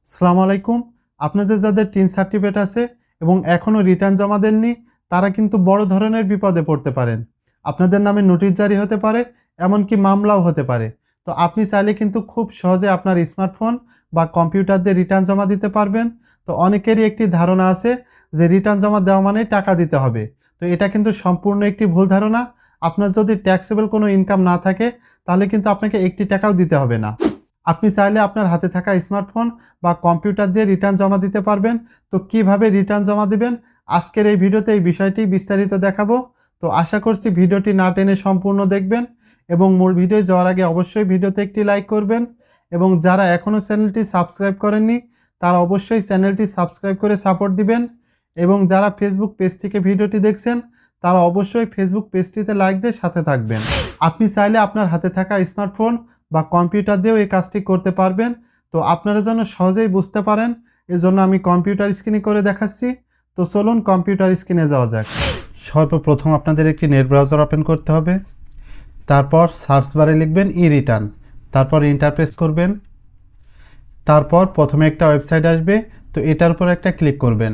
আসসালামু আলাইকুম। আপনাদের যাদের টিন সার্টিফিকেট আছে এবং এখনও রিটার্ন জমা দেননি তারা কিন্তু বড় ধরনের বিপদে পড়তে পারেন। আপনাদের নামে নোটিশ জারি হতে পারে, এমনকি মামলাও হতে পারে। তো আপনি চাইলে কিন্তু খুব সহজে আপনার স্মার্টফোন বা কম্পিউটার দিয়ে রিটার্ন জমা দিতে পারবেন। তো অনেকেরই একটি ধারণা আছে যে রিটার্ন জমা দেওয়া মানে টাকা দিতে হবে। তো এটা কিন্তু সম্পূর্ণ একটি ভুল ধারণা। আপনার যদি ট্যাক্সেবল কোনো ইনকাম না থাকে তাহলে কিন্তু আপনাকে একটি টাকাও দিতে হবে না। আপনি চাইলে আপনার হাতে থাকা স্মার্টফোন বা কম্পিউটার দিয়ে রিটার্ন জমা দিতে পারবেন। তো কিভাবে রিটার্ন জমা দিবেন আজকের এই ভিডিওতে এই বিষয়টি বিস্তারিত দেখাবো। তো আশা করছি ভিডিওটি না টেনে সম্পূর্ণ দেখবেন এবং মূল ভিডিও যাওয়ার আগে অবশ্যই ভিডিওতে একটি লাইক করবেন এবং যারা এখনও চ্যানেলটি সাবস্ক্রাইব করেননি তারা অবশ্যই চ্যানেলটি সাবস্ক্রাইব করে সাপোর্ট দিবেন এবং যারা ফেসবুক পেজ থেকে ভিডিওটি দেখছেন তারা অবশ্যই ফেসবুক পেজটিতে লাইক দিয়ে সাথে থাকবেন। আপনি চাইলে আপনার হাতে থাকা স্মার্টফোন বা কম্পিউটার দিয়েও এই কাজটি করতে পারবেন। তো আপনারা যেন সহজেই বুঝতে পারেন এজন্য আমি কম্পিউটার স্ক্রিনে করে দেখাচ্ছি। তো চলুন কম্পিউটার স্ক্রিনে যাওয়া যাক। সর্বপ্রথম আপনাদের একটি নেট ব্রাউজার ওপেন করতে হবে। তারপর সার্চ বারে লিখবেন ই রিটার্ন, তারপর ইন্টারপ্রেস করবেন। তারপর প্রথমে একটা ওয়েবসাইট আসবে, তো এটার উপর একটা ক্লিক করবেন।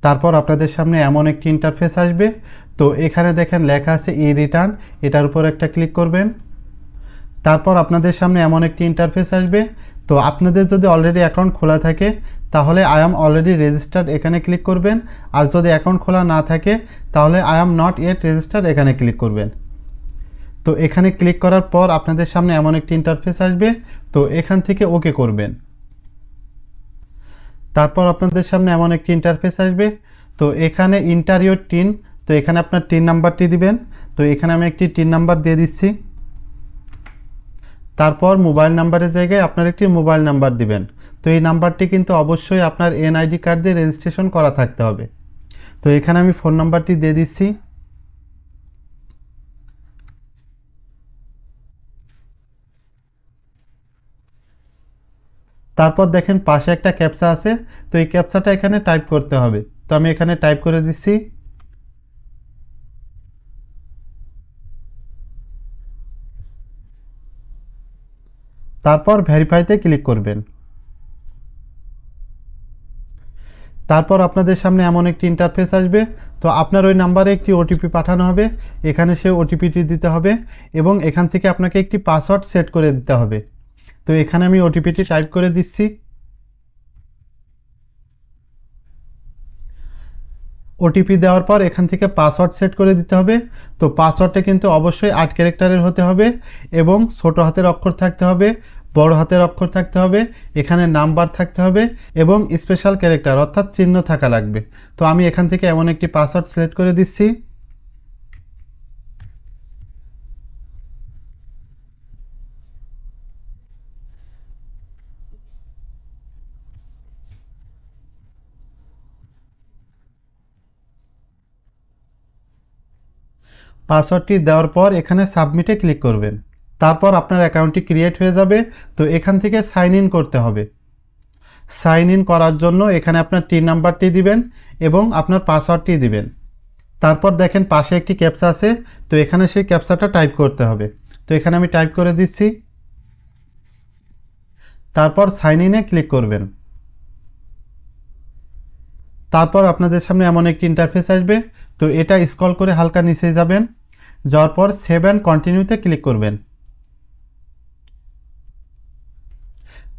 তারপর আপনাদের সামনে এমন একটি ইন্টারফেস আসবে। তো এখানে দেখেন লেখা আছে ই রিটার্ন, এটার উপর একটা ক্লিক করবেন। তারপর আপনাদের সামনে এমন একটি ইন্টারফেস আসবে। তো আপনাদের যদি অলরেডি অ্যাকাউন্ট খোলা থাকে তাহলে আই অ্যাম অলরেডি রেজিস্টার্ড এখানে ক্লিক করবেন, আর যদি অ্যাকাউন্ট খোলা না থাকে তাহলে I am not yet registered এখানে ক্লিক করবেন। তো এখানে ক্লিক করার পর আপনাদের সামনে এমন একটি ইন্টারফেস আসবে। তো এখান থেকে ওকে করবেন। তারপর আপনাদের সামনে এমন একটি ইন্টারফেস আসবে। তো এখানে ইন্টার ইওর টিন, তো এখানে আপনার টিন নাম্বারটি দিবেন। তো এখানে আমি একটি টিন নাম্বার দিয়ে দিচ্ছি। তারপর মোবাইল নাম্বারের জায়গায় আপনার একটি মোবাইল নাম্বার দিবেন। তো এই নাম্বারটি কিন্তু অবশ্যই আপনার এনআইডি কার্ড দিয়ে রেজিস্ট্রেশন করা থাকতে হবে। তো এখানে আমি ফোন নাম্বারটি দিয়ে দিচ্ছি। তারপর দেখেন পাশে একটা ক্যাপচা আছে, তো এই ক্যাপচাটা এখানে টাইপ করতে হবে। তো আমি এখানে টাইপ করে দিচ্ছি। তারপর ভেরিফাইতে ক্লিক করবেন। তারপর আপনাদের সামনে এমন একটি ইন্টারফেস আসবে। তো আপনার ওই নাম্বারে একটি ওটিপি পাঠানো হবে, এখানে সেই ওটিপিটি দিতে হবে এবং এখান থেকে আপনাকে একটি পাসওয়ার্ড সেট করে দিতে হবে। তো এখানে আমি ওটিপিটি টাইপ করে দিচ্ছি। ওটিপি দেওয়ার পর এখান থেকে পাসওয়ার্ড সেট করে দিতে হবে। তো পাসওয়ার্ডটা কিন্তু অবশ্যই 8 ক্যারেক্টারের হতে হবে এবং ছোট হাতের অক্ষর থাকতে হবে, বড় হাতের অক্ষর থাকতে হবে, এখানে নাম্বার থাকতে হবে এবং স্পেশাল ক্যারেক্টার অর্থাৎ চিহ্ন থাকা লাগবে। তো আমি এখান থেকে এমন একটি পাসওয়ার্ড সিলেক্ট করে দিচ্ছি। পাসওয়ার্ডটি দেওয়ার পর এখানে সাবমিটে ক্লিক করবেন। তারপর আপনার অ্যাকাউন্টটি ক্রিয়েট হয়ে যাবে। তো এখান থেকে সাইন ইন করতে হবে। সাইন ইন করার জন্য এখানে আপনার টিন নাম্বারটি দিবেন এবং আপনার পাসওয়ার্ডটি দিবেন। তারপর দেখেন পাশে একটি ক্যাপচা আছে, তো এখানে সেই ক্যাপচাটা টাইপ করতে হবে। তো এখানে আমি টাইপ করে দিচ্ছি। তারপর সাইন ইনে ক্লিক করবেন। তারপর আপনাদের সামনে এমন একটি ইন্টারফেস আসবে। তো এটা স্ক্রল করে হালকা নিচে যাবেন, যাওয়ার পর সেভ অ্যান্ড কন্টিনিউতে ক্লিক করবেন।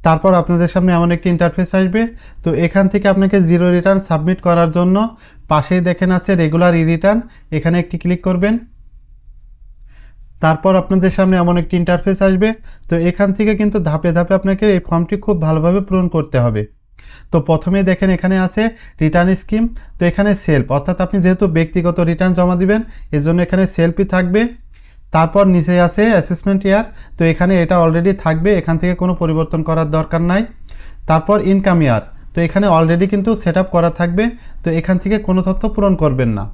তারপর আপনাদের সামনে এমন একটি ইন্টারফেস আসবে। তো এখান থেকে আপনাকে জিরো রিটার্ন সাবমিট করার জন্য পাশেই দেখেন আছে রেগুলার ই রিটার্ন, এখানে একটি ক্লিক করবেন। তারপর আপনাদের সামনে এমন একটি ইন্টারফেস আসবে। তো এখান থেকে কিন্তু ধাপে ধাপে আপনাকে এই ফর্মটি খুব ভালোভাবে পূরণ করতে হবে। তো প্রথমেই দেখেন এখানে আছে রিটার্ন স্কিম। তো এখানে সেলফ অর্থাৎ আপনি যেহেতু ব্যক্তিগত রিটার্ন জমা দিবেন এজন্য এখানে সেলফই থাকবে। তারপর নিচে আছে অ্যাসেসমেন্ট ইয়ার, তো এখানে এটা অলরেডি থাকবে, এখান থেকে কোনো পরিবর্তন করার দরকার নাই। তারপর ইনকাম ইয়ার, তো এখানে অলরেডি কিন্তু সেট আপ করা থাকবে, তো এখান থেকে কোনো তথ্য পূরণ করবেন না।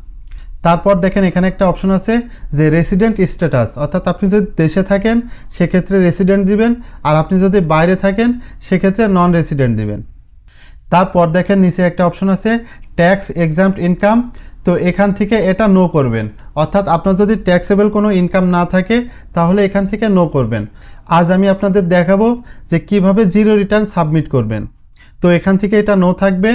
তারপর দেখেন এখানে একটা অপশন আছে যে রেসিডেন্ট স্ট্যাটাস, অর্থাৎ আপনি যদি দেশে থাকেন সেক্ষেত্রে রেসিডেন্ট দিবেন, আর আপনি যদি বাইরে থাকেন সেক্ষেত্রে নন রেসিডেন্ট দিবেন। তারপর দেখেন নিচে একটা অপশন আছে ট্যাক্স এক্সাম্পট ইনকাম, তো এখান থেকে এটা নো করবেন, অর্থাৎ আপনার যদি ট্যাক্সেবল কোনো ইনকাম না থাকে তাহলে এখান থেকে নো করবেন। আজ আমি আপনাদের দেখাবো যে কিভাবে জিরো রিটার্ন সাবমিট করবেন। তো এখান থেকে এটা নো থাকবে।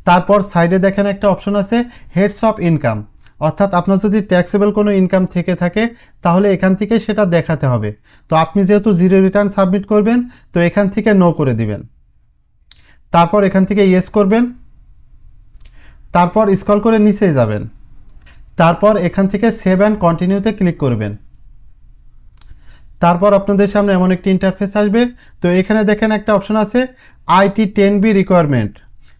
তারপর সাইডে দেখেন একটা অপশন আছে হেডস অফ ইনকাম, অর্থাৎ আপনার যদি ট্যাক্সেবল কোনো ইনকাম থেকে থাকে তাহলে এখান থেকে সেটা দেখাতে হবে। তো আপনি যেহেতু জিরো রিটার্ন সাবমিট করবেন তো এখান থেকে নো করে দিবেন। তারপর এখান থেকে ইয়েস করবেন। তারপর স্ক্রল করে নিচে যাবেন। তারপর এখান থেকে সেভ অ্যান্ড কন্টিনিউতে ক্লিক করবেন। তারপর আপনাদের সামনে এমন একটি ইন্টারফেস আসবে। তো এখানে দেখেন একটা অপশন আছে আইটি 10B রিকোয়ারমেন্ট।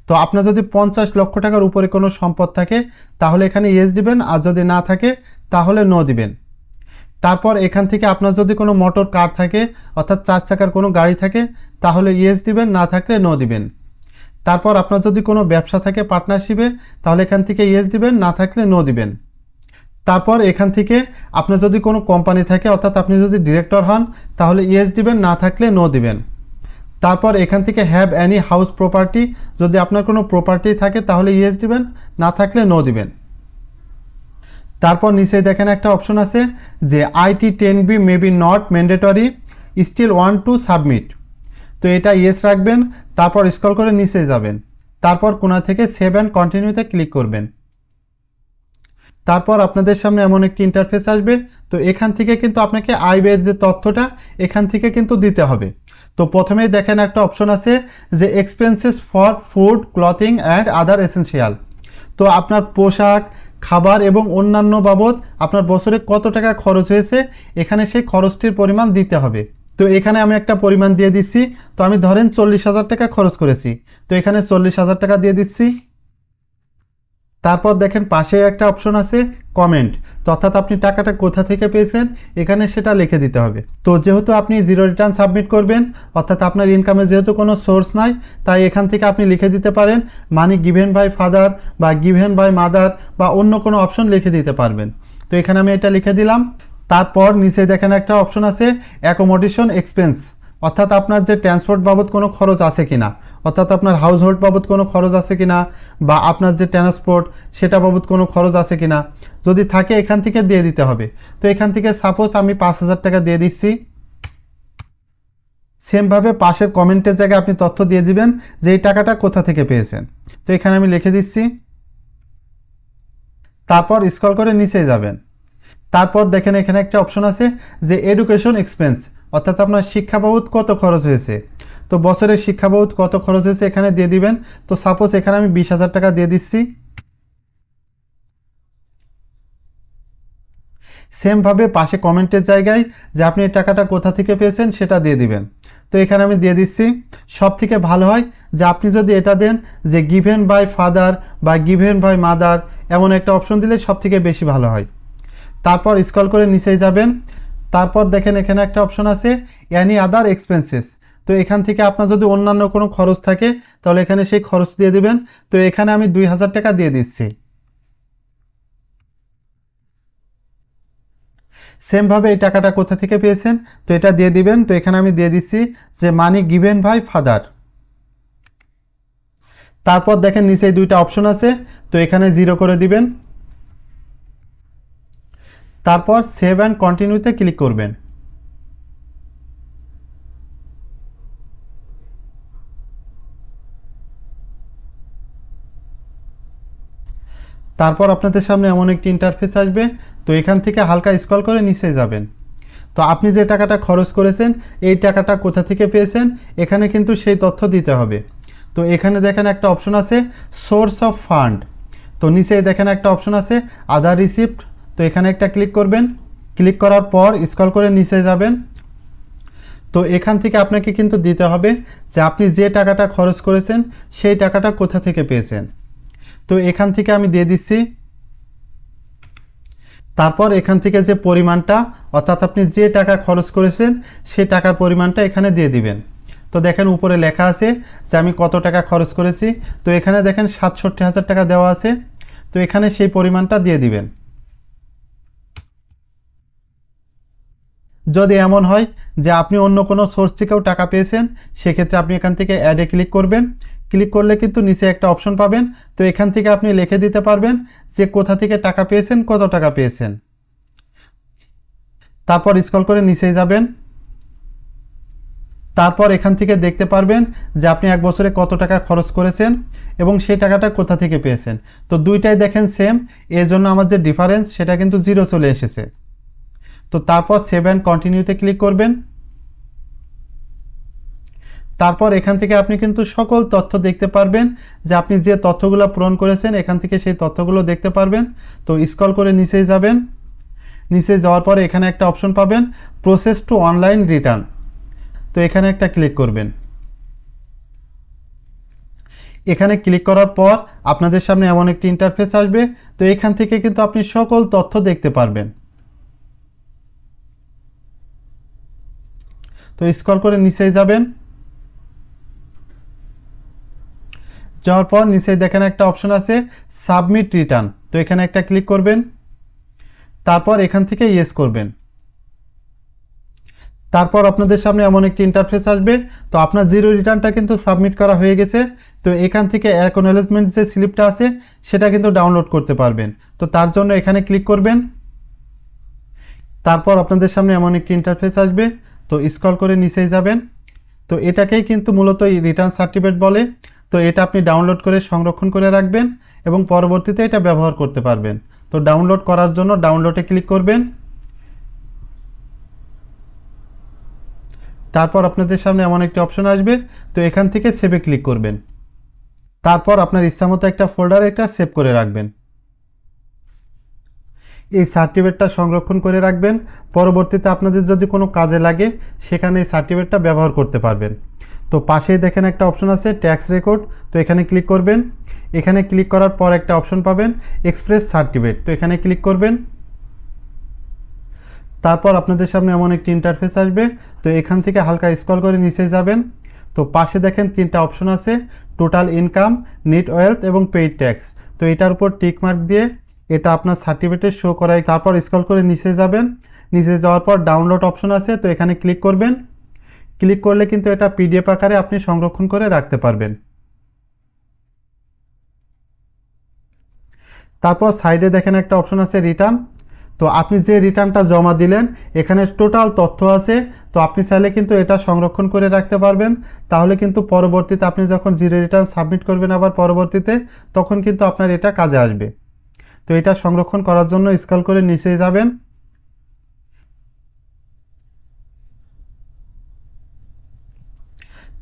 তো আপনার যদি 50 লক্ষ টাকার উপরে কোনো সম্পদ থাকে তাহলে এখানে ইয়েস দিবেন, আর যদি না থাকে তাহলে নো দিবেন। তারপর এখান থেকে আপনার যদি কোনো মোটর কার থাকে অর্থাৎ 4 চাকার কোনো গাড়ি থাকে তাহলে ইয়েস দিবেন, না থাকলে নো দিবেন। তারপর আপনার যদি কোনো ব্যবসা থাকে পার্টনারশিপে তাহলে এখান থেকে ইয়েস দিবেন, না থাকলে নো দিবেন। তারপর এখান থেকে আপনার যদি কোনো কোম্পানি থাকে অর্থাৎ আপনি যদি ডিরেক্টর হন তাহলে ইয়েস দিবেন, না থাকলে নো দিবেন। তারপর এখান থেকে হ্যাভ অ্যানি হাউস প্রপার্টি, যদি আপনার কোনো প্রপার্টি থাকে তাহলে ইয়েস দিবেন, না থাকলে নো দিবেন। তারপর নিচে দেখেন একটা অপশন আছে যে IT 10B may be not mandatory still want to submit. তো এটা ইয়েস রাখবেন। তারপর স্ক্রল করে নিচে যাবেন। তারপর কোণা থেকে সেভ অ্যান্ড কন্টিনিউতে ক্লিক করবেন। তারপর আপনাদের সামনে এমন একটি ইন্টারফেস আসবে। তো এখান থেকে কিন্তু আপনাকে আয় ব্যয়ের যে তথ্যটা এখান থেকে কিন্তু দিতে হবে। তো প্রথমেই দেখেন একটা অপশন আছে যে expenses for food clothing and other essential. তো আপনার পোশাক, খাবার এবং অন্যান্য বাবদ আপনার বছরে কত টাকা খরচ হয়েছে এখানে সেই খরচটির পরিমাণ দিতে হবে। তো এখানে আমি একটা পরিমাণ দিয়ে দিচ্ছি। তো আমি ধরেন 40,000 টাকা খরচ করেছি, তো এখানে 40,000 টাকা দিয়ে দিচ্ছি। তারপর দেখেন পাশে একটা অপশন আছে কমেন্ট, তো অর্থাৎ আপনি টাকাটা কোথা থেকে পেয়েছেন এখানে সেটা লিখে দিতে হবে। তো যেহেতু আপনি জিরো রিটার্ন সাবমিট করবেন অর্থাৎ আপনার ইনকামের যেহেতু কোনো সোর্স নাই, তাই এখান থেকে আপনি লিখে দিতে পারেন মানি গিভেন বাই ফাদার বা গিভেন বাই মাদার বা অন্য কোনো অপশন লিখে দিতে পারবেন। তো এখানে আমি এটা লিখে দিলাম। তারপর নিচে দেখেন একটা অপশন আছে অ্যাকোমোডেশন এক্সপেন্স, অর্থাৎ আপনার যে ট্রান্সপোর্ট বাবদ কোনো খরচ আছে কিনা, অর্থাৎ আপনার হাউস হোল্ড বাবদ কোনো খরচ আছে কিনা বা আপনার যে ট্রান্সপোর্ট সেটা বাবদ কোনো খরচ আছে কিনা, যদি থাকে এখান থেকে দিয়ে দিতে হবে। তো এখান থেকে সাপোজ আমি 5,000 টাকা দিয়ে দিচ্ছি। সেমভাবে পাশের কমেন্টের জায়গায় আপনি তথ্য দিয়ে দিবেন যে এই টাকাটা কোথা থেকে পেয়েছেন। তো এখানে আমি লিখে দিচ্ছি। তারপর স্ক্রল করে নিচে যাবেন। তারপর দেখেন এখানে একটা অপশন আছে যে এডুকেশন এক্সপেন্স, অর্থাৎ আপনার শিক্ষা বাবদ কত খরচ হয়েছে। তো বছরের শিক্ষা বাবদ কত খরচ হয়েছে এখানে দিয়ে দিবেন। তো সাপোজ এখানে আমি 20,000 টাকা দিয়ে দিচ্ছি। সেমভাবে পাশে কমেন্টের জায়গায় যে আপনি এই টাকাটা কোথা থেকে পেয়েছেন সেটা দিয়ে দিবেন। তো এখানে আমি দিয়ে দিচ্ছি। সব থেকে ভালো হয় যে আপনি যদি এটা দেন যে গিভেন বাই ফাদার বা গিভেন বাই মাদার, এমন একটা অপশন দিলে সব থেকে বেশি ভালো হয়। তারপর স্ক্রল করে নিচে যাবেন। তারপর দেখেন এখানে একটা অপশন আছে অ্যানি আদার এক্সপেন্সেস। তো এখান থেকে আপনার যদি অন্যান্য কোনো খরচ থাকে তাহলে এখানে সেই খরচ দিয়ে দিবেন। তো এখানে আমি 2,000 টাকা দিয়ে দিচ্ছি। সেমভাবে এই টাকাটা কোথা থেকে পেয়েছেন তো এটা দিয়ে দিবেন। তো এখানে আমি দিয়ে দিচ্ছি যে মানি গিভেন বাই ফাদার। তারপর দেখেন নিচে দুইটা অপশন আছে, তো এখানে 0 করে দিবেন। তারপর সেভ অ্যান্ড কন্টিনিউতে ক্লিক করবেন। তারপর আপনাদের সামনে এমন একটি ইন্টারফেস আসবে। তো এখান থেকে হালকা স্ক্রল করে নিচে যাবেন। তো আপনি যে টাকাটা খরচ করেছেন এই টাকাটা কোথা থেকে পেয়েছেন এখানে কিন্তু সেই তথ্য দিতে হবে। তো এখানে দেখেন একটা অপশন আছে সোর্স অফ ফান্ড। তো নিচে দেখেন একটা অপশন আছে আদার রিসিপ্ট। তো এখানে একটা ক্লিক করবেন। ক্লিক করার পর স্ক্রল করে নিচে যাবেন। তো এখান থেকে আপনাকে কিন্তু দিতে হবে যে আপনি যে টাকাটা খরচ করেছেন সেই টাকাটা কোথা থেকে পেয়েছেন। তো এখান থেকে আমি দিয়ে দিচ্ছি। তারপর এখান থেকে যে পরিমাণটা অর্থাৎ আপনি যে টাকা খরচ করেছেন সেই টাকার পরিমাণটা এখানে দিয়ে দিবেন। তো দেখেন উপরে লেখা আছে যে আমি কত টাকা খরচ করেছি। তো এখানে দেখেন 67,000 টাকা দেওয়া আছে। তো এখানে সেই পরিমাণটা দিয়ে দিবেন। যদি এমন হয় যে আপনি অন্য কোনো সোর্স থেকেও টাকা পেয়েছেন সেক্ষেত্রে আপনি এখান থেকে অ্যাডে ক্লিক করবেন। ক্লিক করলে কিন্তু নিচে একটা অপশন পাবেন। তো এখান থেকে আপনি লিখে দিতে পারবেন যে কোথা থেকে টাকা পেয়েছেন, কত টাকা পেয়েছেন। তারপর স্ক্রল করে নিচে যাবেন। তারপর এখান থেকে দেখতে পারবেন যে আপনি এক বছরে কত টাকা খরচ করেছেন এবং সেই টাকাটা কোথা থেকে পেয়েছেন। তো দুইটাই দেখেন সেম, এর জন্য আমার যে ডিফারেন্স সেটা কিন্তু 0 চলে এসেছে। তো তারপর সেভ অ্যান্ড কন্টিনিউতে ক্লিক করবেন। তারপর এখান থেকে আপনি কিন্তু সকল তথ্য দেখতে পারবেন যে আপনি যে তথ্যগুলো পূরণ করেছেন এখান থেকে সেই তথ্যগুলো দেখতে পারবেন। তো স্ক্রল করে নিচে যাবেন। নিচে যাওয়ার পরে এখানে একটা অপশন পাবেন প্রসেস টু অনলাইন রিটার্ন। তো এখানে একটা ক্লিক করবেন। এখানে ক্লিক করার পর আপনাদের সামনে এমন একটি ইন্টারফেস আসবে। তো এখান থেকে কিন্তু আপনি সকল তথ্য দেখতে পারবেন। তো স্ক্রল করে নিচে যাবেন। যাওয়ার পর নিচে দেখেন একটা অপশন আছে সাবমিট রিটার্ন। তো এখানে একটা ক্লিক করবেন। তারপর এখান থেকে ইয়েস করবেন। তারপর আপনাদের সামনে এমন একটি ইন্টারফেস আসবে। তো আপনার জিরো রিটার্নটা কিন্তু সাবমিট করা হয়ে গেছে। তো এখান থেকে অ্যাকনোলেজমেন্ট যে স্লিপটা আছে সেটা কিন্তু ডাউনলোড করতে পারবেন। তো তার জন্য এখানে ক্লিক করবেন। তারপর আপনাদের সামনে এমন একটি ইন্টারফেস আসবে। তো স্ক্রল করে নিচেই যাবেন। তো এটাকেই কিন্তু মূলত রিটার্ন সার্টিফিকেট বলে। তো এটা আপনি ডাউনলোড করে সংরক্ষণ করে রাখবেন এবং পরবর্তীতে এটা ব্যবহার করতে পারবেন। তো ডাউনলোড করার জন্য ডাউনলোডে ক্লিক করবেন। তারপর আপনাদের সামনে এমন একটি অপশন আসবে। তো এখান থেকে সেভে ক্লিক করবেন। তারপর আপনার ইচ্ছামতো একটা ফোল্ডারে এটা সেভ করে রাখবেন। এই সার্টিফিকেটটা সংরক্ষণ করে রাখবেন। পরবর্তীতে আপনাদের যদি কোনো কাজে লাগে সেখানে এই সার্টিফিকেটটা ব্যবহার করতে পারবেন। তো পাশেই দেখেন একটা অপশন আছে ট্যাক্স রেকর্ড। তো এখানে ক্লিক করবেন। এখানে ক্লিক করার পর একটা অপশন পাবেন এক্সপ্রেস সার্টিফিকেট। তো এখানে ক্লিক করবেন। তারপর আপনাদের সামনে এমন একটি ইন্টারফেস আসবে। তো এখান থেকে হালকা স্ক্রল করে নিচে যাবেন। তো পাশে দেখেন 3টা অপশন আছে টোটাল ইনকাম, নেট ওয়েলথ এবং পেইড ট্যাক্স। তো এটার উপর টিক মার্ক দিয়ে এটা আপনার সার্টিফিকেটে শো করায়। তারপর স্ক্রল করে নিচে যাবেন। নিচে যাওয়ার পর ডাউনলোড অপশন আছে। তো এখানে ক্লিক করবেন। ক্লিক করলে কিন্তু এটা পিডিএফ আকারে আপনি সংরক্ষণ করে রাখতে পারবেন। তারপর সাইডে দেখেন একটা অপশন আছে রিটার্ন। তো আপনি যে রিটার্নটা জমা দিলেন এখানে টোটাল তথ্য আছে। তো আপনি চাইলে কিন্তু এটা সংরক্ষণ করে রাখতে পারবেন। তাহলে কিন্তু পরবর্তীতে আপনি যখন জিরো রিটার্ন সাবমিট করবেন আবার পরবর্তীতে, তখন কিন্তু আপনার এটা কাজে আসবে। তো এটা সংরক্ষণ করার জন্য স্ক্রল করে নিচে যাবেন।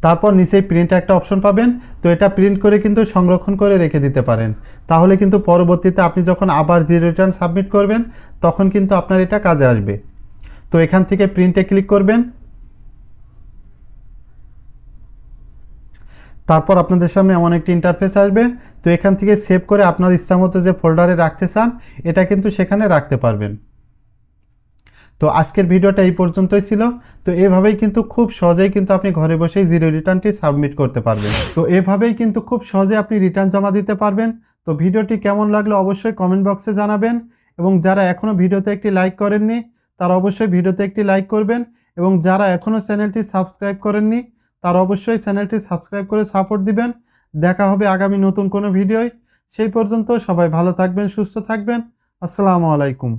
তারপর নিচেই প্রিন্ট একটা অপশন পাবেন। তো এটা প্রিন্ট করে কিন্তু সংরক্ষণ করে রেখে দিতে পারেন। তাহলে কিন্তু পরবর্তীতে আপনি যখন আবার জিরো রিটার্ন সাবমিট করবেন তখন কিন্তু আপনার এটা কাজে আসবে। তো এখান থেকে প্রিন্টে ক্লিক করবেন। তারপর আপনাদের সামনে এমন একটি ইন্টারফেস আসবে। তো এখান থেকে সেভ করে আপনার ইচ্ছামতো যে ফোল্ডারে রাখতে চান এটা কিন্তু সেখানে রাখতে পারবেন। তো আজকের ভিডিওটা এই পর্যন্তই ছিল। তো এভাবেই কিন্তু খুব সহজেই কিন্তু আপনি ঘরে বসেই জিরো রিটার্নটি সাবমিট করতে পারবেন। তো এভাবেই কিন্তু খুব সহজে আপনি রিটার্ন জমা দিতে পারবেন। তো ভিডিওটি কেমন লাগলো অবশ্যই কমেন্ট বক্সে জানাবেন এবং যারা এখনও ভিডিওতে একটি লাইক করেননি তারা অবশ্যই ভিডিওতে একটি লাইক করবেন এবং যারা এখনও চ্যানেলটি সাবস্ক্রাইব করেননি তারা অবশ্যই চ্যানেলটি সাবস্ক্রাইব করে সাপোর্ট দিবেন। দেখা হবে আগামী নতুন কোনো ভিডিওয়। সেই পর্যন্ত সবাই ভালো থাকবেন, সুস্থ থাকবেন। আসসালামু আলাইকুম।